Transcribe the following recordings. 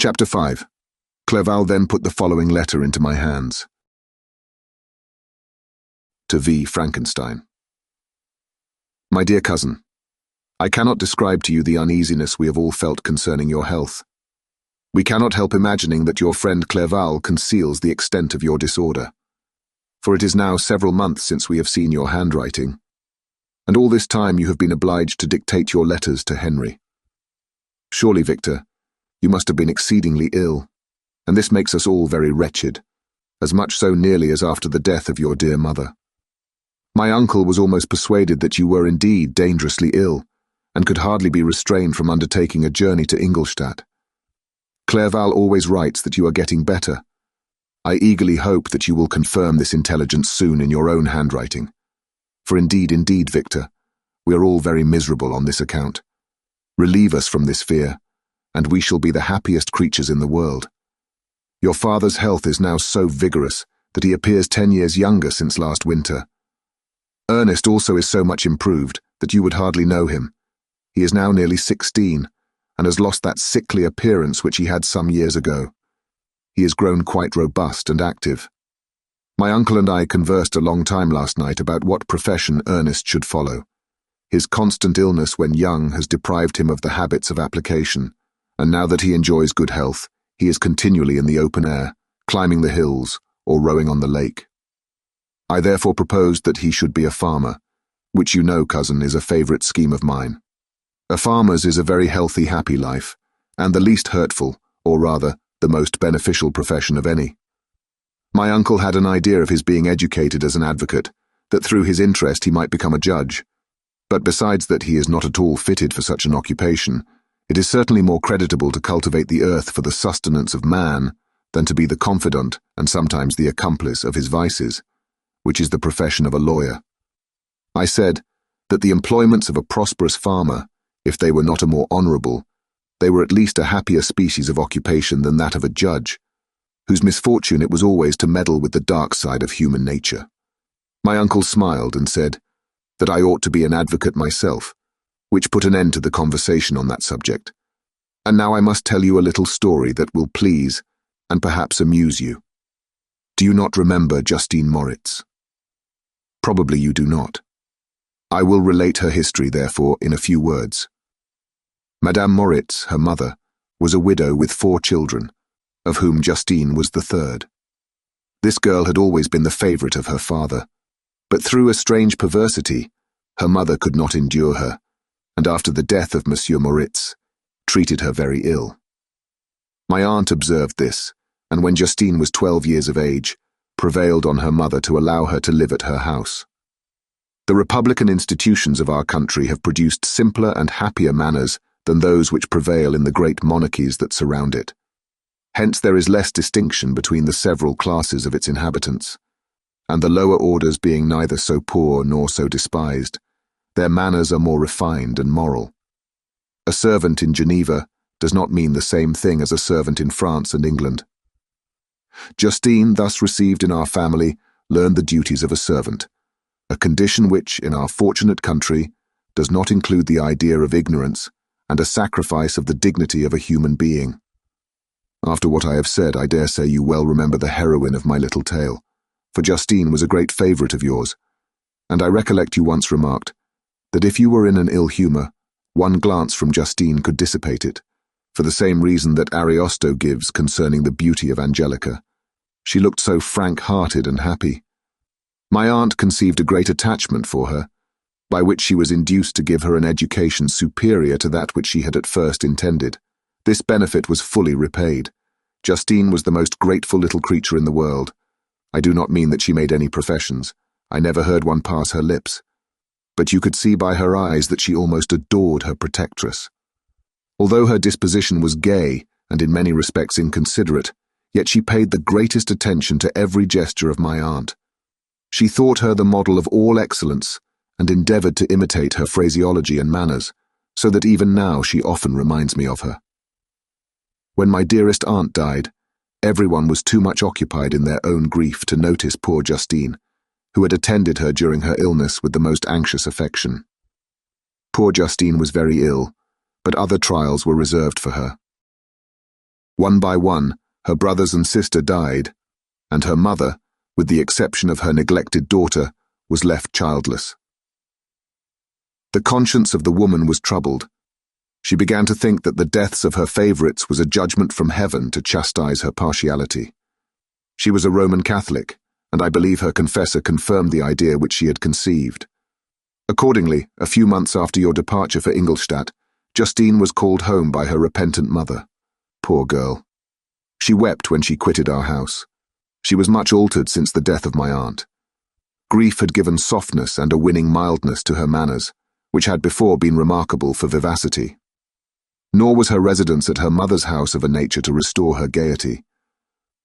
Chapter 5. Clerval then put the following letter into my hands. To V. Frankenstein. My dear cousin, I cannot describe to you the uneasiness we have all felt concerning your health. We cannot help imagining that your friend Clerval conceals the extent of your disorder, for it is now several months since we have seen your handwriting, and all this time you have been obliged to dictate your letters to Henry. Surely, Victor, you must have been exceedingly ill, and this makes us all very wretched, as much so nearly as after the death of your dear mother. My uncle was almost persuaded that you were indeed dangerously ill, and could hardly be restrained from undertaking a journey to Ingolstadt. Clerval always writes that you are getting better. I eagerly hope that you will confirm this intelligence soon in your own handwriting. For indeed, Victor, we are all very miserable on this account. Relieve us from this fear, and we shall be the happiest creatures in the world. Your father's health is now so vigorous that he appears 10 years younger since last winter. Ernest also is so much improved that you would hardly know him. He is now nearly 16, and has lost that sickly appearance which he had some years ago. He has grown quite robust and active. My uncle and I conversed a long time last night about what profession Ernest should follow. His constant illness when young has deprived him of the habits of application, and now that he enjoys good health, he is continually in the open air, climbing the hills, or rowing on the lake. I therefore proposed that he should be a farmer, which you know, cousin, is a favourite scheme of mine. A farmer's is a very healthy, happy life, and the least hurtful, or rather, the most beneficial profession of any. My uncle had an idea of his being educated as an advocate, that through his interest he might become a judge, but besides that he is not at all fitted for such an occupation, it is certainly more creditable to cultivate the earth for the sustenance of man than to be the confidant and sometimes the accomplice of his vices, which is the profession of a lawyer. I said that the employments of a prosperous farmer, if they were not a more honourable, they were at least a happier species of occupation than that of a judge, whose misfortune it was always to meddle with the dark side of human nature. My uncle smiled and said that I ought to be an advocate myself, which put an end to the conversation on that subject. And now I must tell you a little story that will please and perhaps amuse you. Do you not remember Justine Moritz? Probably you do not. I will relate her history, therefore, in a few words. Madame Moritz, her mother, was a widow with 4 children, of whom Justine was the third. This girl had always been the favourite of her father, but through a strange perversity, her mother could not endure her, and after the death of Monsieur Moritz, treated her very ill. My aunt observed this, and when Justine was 12 years of age, prevailed on her mother to allow her to live at her house. The republican institutions of our country have produced simpler and happier manners than those which prevail in the great monarchies that surround it. Hence there is less distinction between the several classes of its inhabitants, and the lower orders being neither so poor nor so despised, their manners are more refined and moral. A servant in Geneva does not mean the same thing as a servant in France and England. Justine, thus received in our family, learned the duties of a servant, a condition which, in our fortunate country, does not include the idea of ignorance and a sacrifice of the dignity of a human being. After what I have said, I dare say you well remember the heroine of my little tale, for Justine was a great favourite of yours, and I recollect you once remarked that if you were in an ill humour, one glance from Justine could dissipate it, for the same reason that Ariosto gives concerning the beauty of Angelica. She looked so frank-hearted and happy. My aunt conceived a great attachment for her, by which she was induced to give her an education superior to that which she had at first intended. This benefit was fully repaid. Justine was the most grateful little creature in the world. I do not mean that she made any professions. I never heard one pass her lips. But you could see by her eyes that she almost adored her protectress. Although her disposition was gay and in many respects inconsiderate, yet she paid the greatest attention to every gesture of my aunt. She thought her the model of all excellence, and endeavoured to imitate her phraseology and manners, so that even now she often reminds me of her. When my dearest aunt died, everyone was too much occupied in their own grief to notice poor Justine, who had attended her during her illness with the most anxious affection. Poor Justine was very ill, but other trials were reserved for her. One by one, her brothers and sister died, and her mother, with the exception of her neglected daughter, was left childless. The conscience of the woman was troubled. She began to think that the deaths of her favorites was a judgment from heaven to chastise her partiality. She was a Roman Catholic, and I believe her confessor confirmed the idea which she had conceived. Accordingly, a few months after your departure for Ingolstadt, Justine was called home by her repentant mother. Poor girl. She wept when she quitted our house. She was much altered since the death of my aunt. Grief had given softness and a winning mildness to her manners, which had before been remarkable for vivacity. Nor was her residence at her mother's house of a nature to restore her gaiety.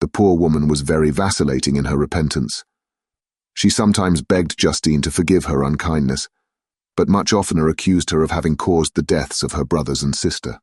The poor woman was very vacillating in her repentance. She sometimes begged Justine to forgive her unkindness, but much oftener accused her of having caused the deaths of her brothers and sister.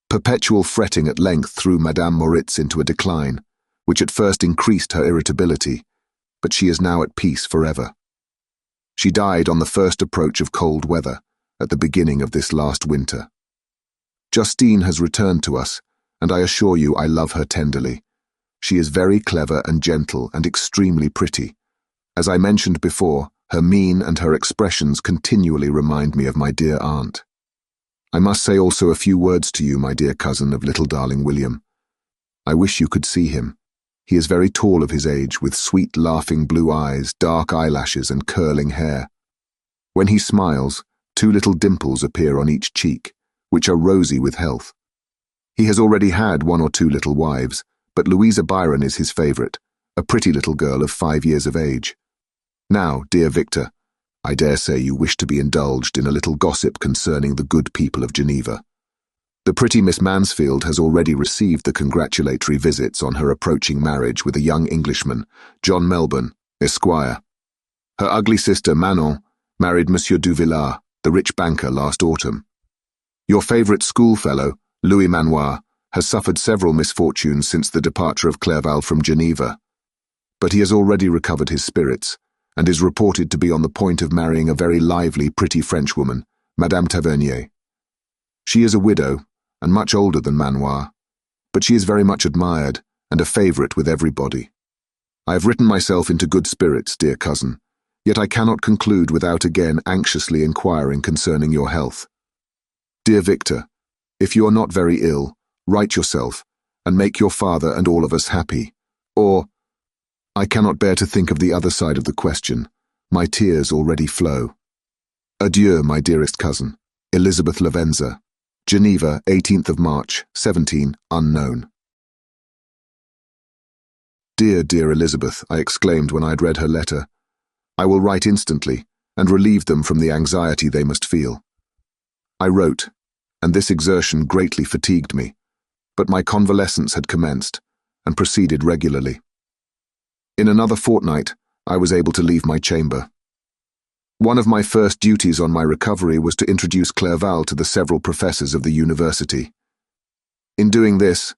Perpetual fretting at length threw Madame Moritz into a decline, which at first increased her irritability, but she is now at peace forever. She died on the first approach of cold weather, at the beginning of this last winter. Justine has returned to us, and I assure you I love her tenderly. She is very clever and gentle and extremely pretty. As I mentioned before, her mien and her expressions continually remind me of my dear aunt. I must say also a few words to you, my dear cousin of little darling William. I wish you could see him. He is very tall of his age, with sweet laughing blue eyes, dark eyelashes and curling hair. When he smiles, 2 little dimples appear on each cheek, which are rosy with health. He has already had 1 or 2 little wives, but Louisa Byron is his favourite, a pretty little girl of 5 years of age. Now, dear Victor, I dare say you wish to be indulged in a little gossip concerning the good people of Geneva. The pretty Miss Mansfield has already received the congratulatory visits on her approaching marriage with a young Englishman, John Melbourne, Esquire. Her ugly sister Manon married Monsieur Duvillard, the rich banker, last autumn. Your favourite schoolfellow, Louis Manoir, has suffered several misfortunes since the departure of Clerval from Geneva, but he has already recovered his spirits, and is reported to be on the point of marrying a very lively, pretty Frenchwoman, Madame Tavernier. She is a widow, and much older than Manoir, but she is very much admired, and a favourite with everybody. I have written myself into good spirits, dear cousin, yet I cannot conclude without again anxiously inquiring concerning your health. Dear Victor, if you are not very ill, write yourself, and make your father and all of us happy, or— I cannot bear to think of the other side of the question. My tears already flow. Adieu, my dearest cousin, Elizabeth Lavenza. Geneva, 18th of March, 17, unknown. Dear, dear Elizabeth, I exclaimed when I had read her letter. I will write instantly, and relieve them from the anxiety they must feel. I wrote, and this exertion greatly fatigued me, but my convalescence had commenced, and proceeded regularly. In another fortnight, I was able to leave my chamber. One of my first duties on my recovery was to introduce Clerval to the several professors of the university. In doing this,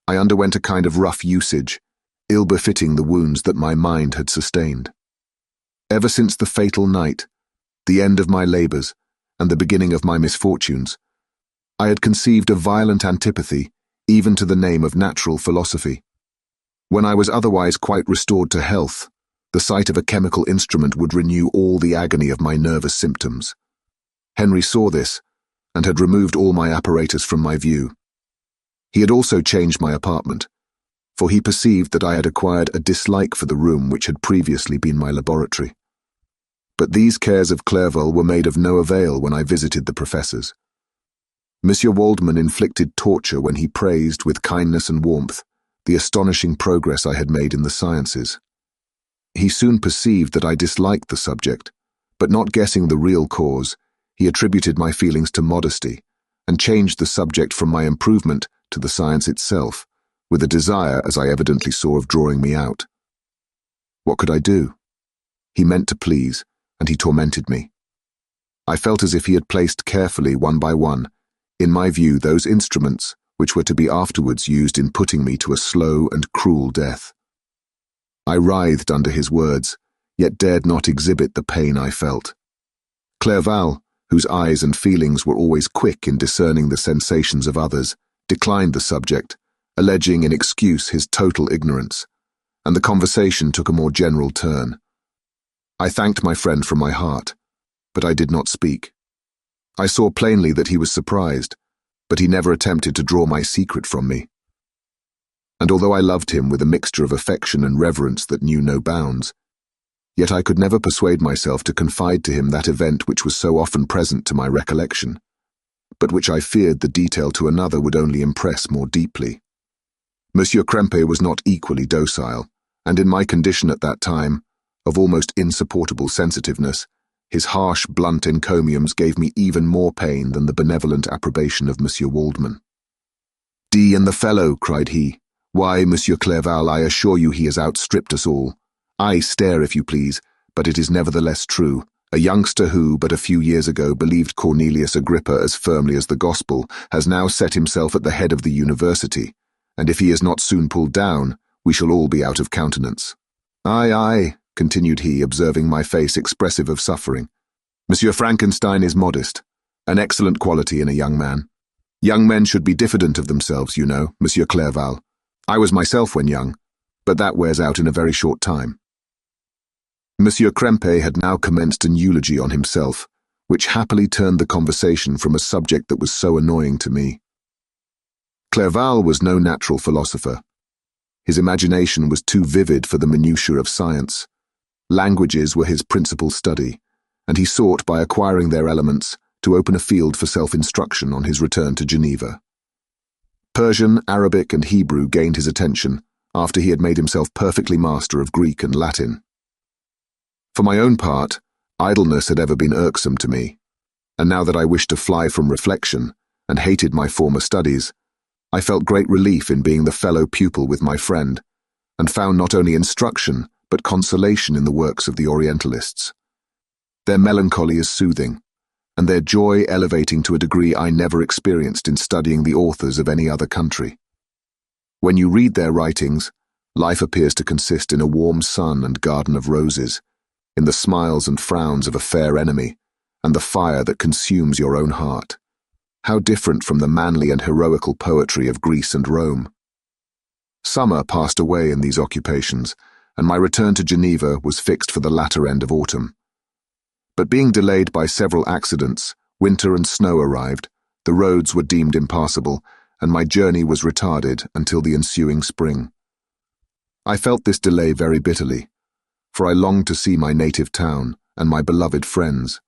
I underwent a kind of rough usage, ill-befitting the wounds that my mind had sustained. Ever since the fatal night, the end of my labours, and the beginning of my misfortunes, I had conceived a violent antipathy even to the name of natural philosophy. When I was otherwise quite restored to health, the sight of a chemical instrument would renew all the agony of my nervous symptoms. Henry saw this, and had removed all my apparatus from my view. He had also changed my apartment, for he perceived that I had acquired a dislike for the room which had previously been my laboratory. But these cares of Clerval were made of no avail when I visited the professors. Monsieur Waldman inflicted torture when he praised, with kindness and warmth, the astonishing progress I had made in the sciences. He soon perceived that I disliked the subject, but not guessing the real cause, he attributed my feelings to modesty, and changed the subject from my improvement to the science itself, with a desire, as I evidently saw, of drawing me out. What could I do? He meant to please, and he tormented me. I felt as if he had placed carefully, one by one, in my view those instruments which were to be afterwards used in putting me to a slow and cruel death. I writhed under his words, yet dared not exhibit the pain I felt. Clerval, whose eyes and feelings were always quick in discerning the sensations of others, declined the subject, alleging in excuse his total ignorance, and the conversation took a more general turn. I thanked my friend from my heart, but I did not speak. I saw plainly that he was surprised, but he never attempted to draw my secret from me. And although I loved him with a mixture of affection and reverence that knew no bounds, yet I could never persuade myself to confide to him that event which was so often present to my recollection, but which I feared the detail to another would only impress more deeply. Monsieur Krempe was not equally docile, and in my condition at that time, of almost insupportable sensitiveness, his harsh, blunt encomiums gave me even more pain than the benevolent approbation of Monsieur Waldman. "D and the fellow," cried he. "Why, Monsieur Clerval, I assure you he has outstripped us all. I stare, if you please, but it is nevertheless true. A youngster who, but a few years ago, believed Cornelius Agrippa as firmly as the gospel, has now set himself at the head of the university, and if he is not soon pulled down, we shall all be out of countenance. Aye, aye," continued he, observing my face expressive of suffering. "Monsieur Frankenstein is modest, an excellent quality in a young man. Young men should be diffident of themselves, you know, Monsieur Clerval. I was myself when young, but that wears out in a very short time." Monsieur Krempe had now commenced an eulogy on himself, which happily turned the conversation from a subject that was so annoying to me. Clerval was no natural philosopher. His imagination was too vivid for the minutiae of science. Languages were his principal study, and he sought, by acquiring their elements, to open a field for self-instruction on his return to Geneva. Persian, Arabic, and Hebrew gained his attention after he had made himself perfectly master of Greek and Latin. For my own part, idleness had ever been irksome to me, and now that I wished to fly from reflection and hated my former studies, I felt great relief in being the fellow pupil with my friend, and found not only instruction but consolation in the works of the Orientalists. Their melancholy is soothing, and their joy elevating to a degree I never experienced in studying the authors of any other country. When you read their writings, life appears to consist in a warm sun and garden of roses, in the smiles and frowns of a fair enemy, and the fire that consumes your own heart. How different from the manly and heroical poetry of Greece and Rome. Summer passed away in these occupations, and my return to Geneva was fixed for the latter end of autumn. But being delayed by several accidents, winter and snow arrived, the roads were deemed impassable, and my journey was retarded until the ensuing spring. I felt this delay very bitterly, for I longed to see my native town and my beloved friends.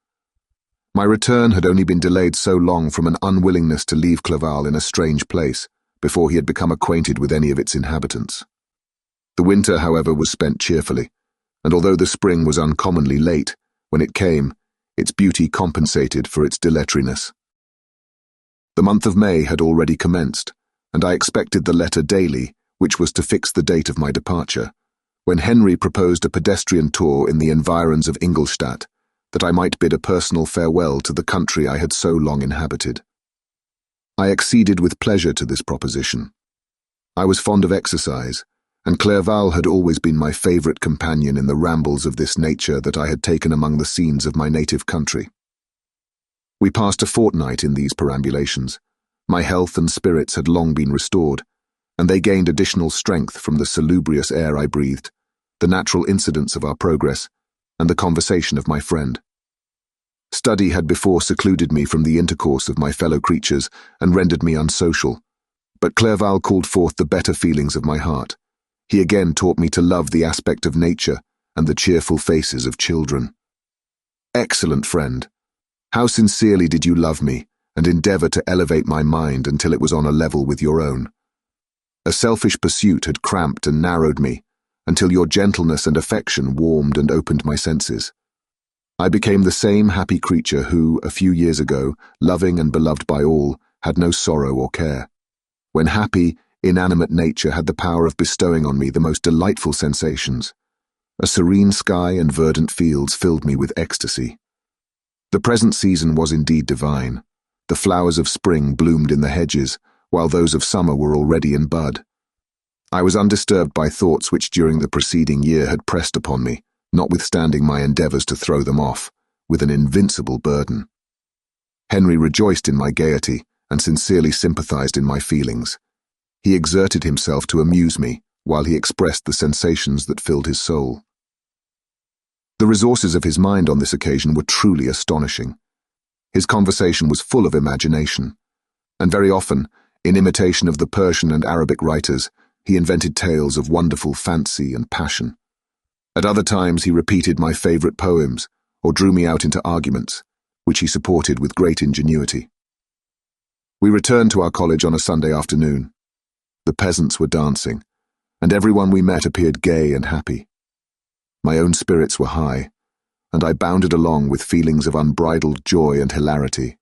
My return had only been delayed so long from an unwillingness to leave Clerval in a strange place before he had become acquainted with any of its inhabitants. The winter, however, was spent cheerfully, and although the spring was uncommonly late, when it came, its beauty compensated for its dilatoriness. The month of May had already commenced, and I expected the letter daily, which was to fix the date of my departure, when Henry proposed a pedestrian tour in the environs of Ingolstadt, that I might bid a personal farewell to the country I had so long inhabited. I acceded with pleasure to this proposition. I was fond of exercise, and Clerval had always been my favourite companion in the rambles of this nature that I had taken among the scenes of my native country. We passed a fortnight in these perambulations. My health and spirits had long been restored, and they gained additional strength from the salubrious air I breathed, the natural incidents of our progress, and the conversation of my friend. Study had before secluded me from the intercourse of my fellow creatures and rendered me unsocial, but Clerval called forth the better feelings of my heart. He again taught me to love the aspect of nature and the cheerful faces of children. Excellent friend! How sincerely did you love me and endeavour to elevate my mind until it was on a level with your own. A selfish pursuit had cramped and narrowed me, until your gentleness and affection warmed and opened my senses. I became the same happy creature who, a few years ago, loving and beloved by all, had no sorrow or care. When happy, inanimate nature had the power of bestowing on me the most delightful sensations. A serene sky and verdant fields filled me with ecstasy. The present season was indeed divine. The flowers of spring bloomed in the hedges, while those of summer were already in bud. I was undisturbed by thoughts which during the preceding year had pressed upon me, notwithstanding my endeavours to throw them off, with an invincible burden. Henry rejoiced in my gaiety and sincerely sympathised in my feelings. He exerted himself to amuse me, while he expressed the sensations that filled his soul. The resources of his mind on this occasion were truly astonishing. His conversation was full of imagination, and very often, in imitation of the Persian and Arabic writers, he invented tales of wonderful fancy and passion. At other times he repeated my favorite poems, or drew me out into arguments, which he supported with great ingenuity. We returned to our college on a Sunday afternoon. The peasants were dancing, and everyone we met appeared gay and happy. My own spirits were high, and I bounded along with feelings of unbridled joy and hilarity.